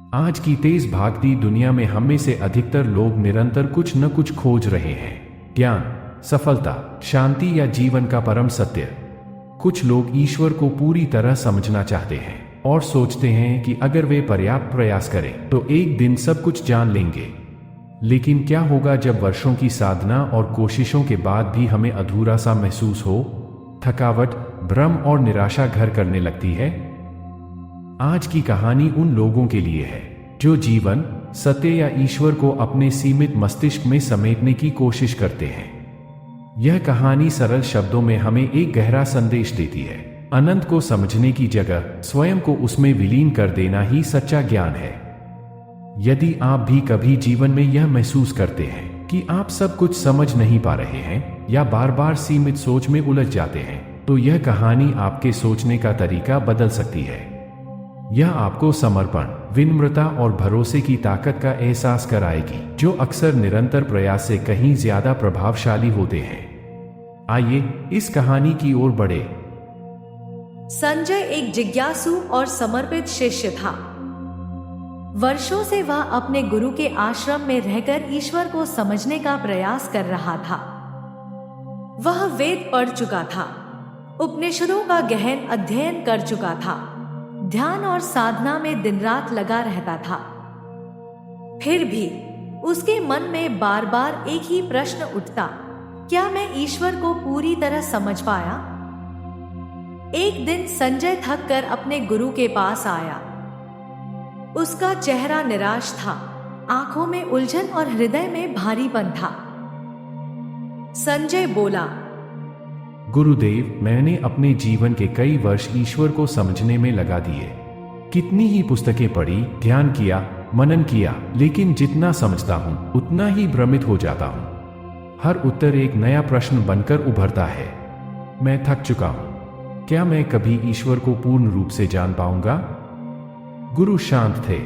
आज की तेज भागती दुनिया में हम में से अधिकतर लोग निरंतर कुछ न कुछ खोज रहे हैं। ज्ञान, सफलता, शांति या जीवन का परम सत्य। कुछ लोग ईश्वर को पूरी तरह समझना चाहते हैं और सोचते हैं कि अगर वे पर्याप्त प्रयास करें तो एक दिन सब कुछ जान लेंगे। लेकिन क्या होगा जब वर्षों की साधना और कोशिशों के बाद भी हमें अधूरा सा महसूस हो, थकावट, भ्रम और निराशा घर करने लगती है? आज की कहानी उन लोगों के लिए है जो जीवन, सत्य या ईश्वर को अपने सीमित मस्तिष्क में समेटने की कोशिश करते हैं। यह कहानी सरल शब्दों में हमें एक गहरा संदेश देती है। अनंत को समझने की जगह स्वयं को उसमें विलीन कर देना ही सच्चा ज्ञान है। यदि आप भी कभी जीवन में यह महसूस करते हैं कि आप सब कुछ समझ नहीं पा रहे हैं या बार बार सीमित सोच में उलझ जाते हैं, तो यह कहानी आपके सोचने का तरीका बदल सकती है। यह आपको समर्पण, विनम्रता और भरोसे की ताकत का एहसास कराएगी जो अक्सर निरंतर प्रयास से कहीं ज्यादा प्रभावशाली होते हैं। आइए इस कहानी की ओर बढ़े। संजय एक जिज्ञासु और समर्पित शिष्य था। वर्षों से वह अपने गुरु के आश्रम में रहकर ईश्वर को समझने का प्रयास कर रहा था। वह वेद पढ़ चुका था, उपनिषदों का गहन अध्ययन कर चुका था, ध्यान और साधना में दिन रात लगा रहता था। फिर भी उसके मन में बार बार एक ही प्रश्न उठता, क्या मैं ईश्वर को पूरी तरह समझ पाया? एक दिन संजय थक कर अपने गुरु के पास आया। उसका चेहरा निराश था, आंखों में उलझन और हृदय में भारीपन था। संजय बोला, गुरुदेव, मैंने अपने जीवन के कई वर्ष ईश्वर को समझने में लगा दिए। कितनी ही पुस्तकें पढ़ी, ध्यान किया, मनन किया, लेकिन जितना समझता हूँ उतना ही भ्रमित हो जाता हूँ। हर उत्तर एक नया प्रश्न बनकर उभरता है। मैं थक चुका हूँ। क्या मैं कभी ईश्वर को पूर्ण रूप से जान पाऊंगा? गुरु शांत थे।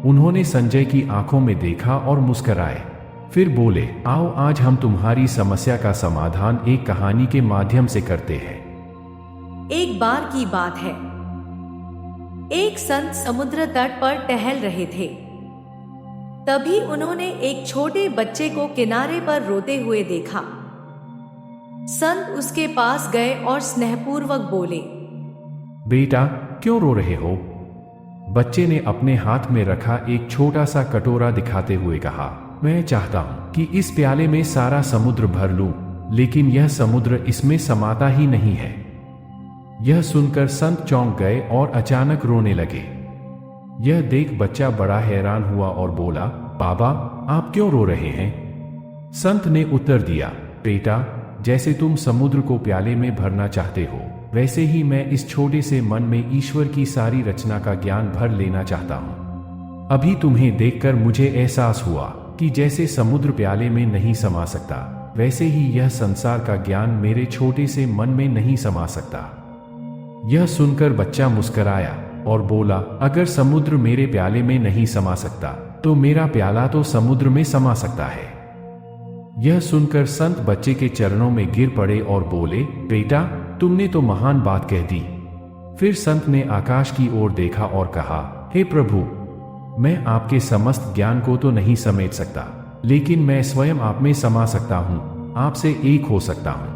उन्होंने संजय की आंखों में देखा और मुस्कुराए। फिर बोले, आओ आज हम तुम्हारी समस्या का समाधान एक कहानी के माध्यम से करते हैं। एक बार की बात है, एक संत समुद्र तट पर टहल रहे थे। तभी उन्होंने एक छोटे बच्चे को किनारे पर रोते हुए देखा। संत उसके पास गए और स्नेहपूर्वक बोले, बेटा, क्यों रो रहे हो? बच्चे ने अपने हाथ में रखा एक छोटा सा कटोरा दिखाते हुए कहा, मैं चाहता हूं कि इस प्याले में सारा समुद्र भर लूं, लेकिन यह समुद्र इसमें समाता ही नहीं है। यह सुनकर संत चौंक गए और अचानक रोने लगे। यह देख बच्चा बड़ा हैरान हुआ और बोला, बाबा, आप क्यों रो रहे हैं? संत ने उत्तर दिया, बेटा, जैसे तुम समुद्र को प्याले में भरना चाहते हो, वैसे ही मैं इस छोटे से मन में ईश्वर की सारी रचना का ज्ञान भर लेना चाहता हूं। अभी तुम्हें देखकर मुझे एहसास हुआ कि जैसे समुद्र प्याले में नहीं समा सकता, वैसे ही यह संसार का ज्ञान मेरे छोटे से मन में नहीं समा सकता। यह सुनकर बच्चा मुस्कुराया और बोला, अगर समुद्र मेरे प्याले में नहीं समा सकता तो मेरा प्याला तो समुद्र में समा सकता है। यह सुनकर संत बच्चे के चरणों में गिर पड़े और बोले, बेटा, तुमने तो महान बात कह दी। फिर संत ने आकाश की ओर देखा और कहा, हे प्रभु, मैं आपके समस्त ज्ञान को तो नहीं समेट सकता, लेकिन मैं स्वयं आप में समा सकता हूं, आपसे एक हो सकता हूं।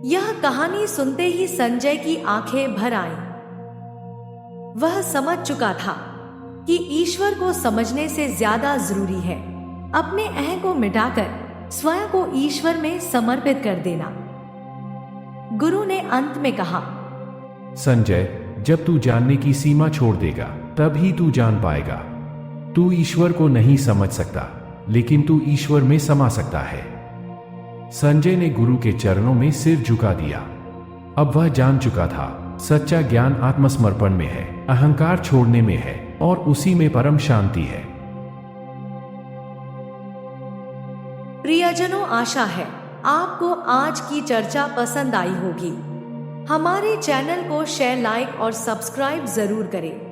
यह कहानी सुनते ही संजय की आंखें भर आईं। वह समझ चुका था कि ईश्वर को समझने से ज्यादा जरूरी है अपने अहं को मिटाकर स्वयं को ईश्वर में समर्पित कर देना। गुरु ने अंत में कहा, संजय, जब तू जानने की सीमा छोड़ देगा तब ही तू जान पाएगा। तू ईश्वर को नहीं समझ सकता, लेकिन तू ईश्वर में समा सकता है। संजय ने गुरु के चरणों में सिर झुका दिया। अब वह जान चुका था, सच्चा ज्ञान आत्मसमर्पण में है, अहंकार छोड़ने में है और उसी में परम शांति है। प्रियजनों, आशा है आपको आज की चर्चा पसंद आई होगी। हमारे चैनल को शेयर, लाइक और सब्सक्राइब जरूर करें।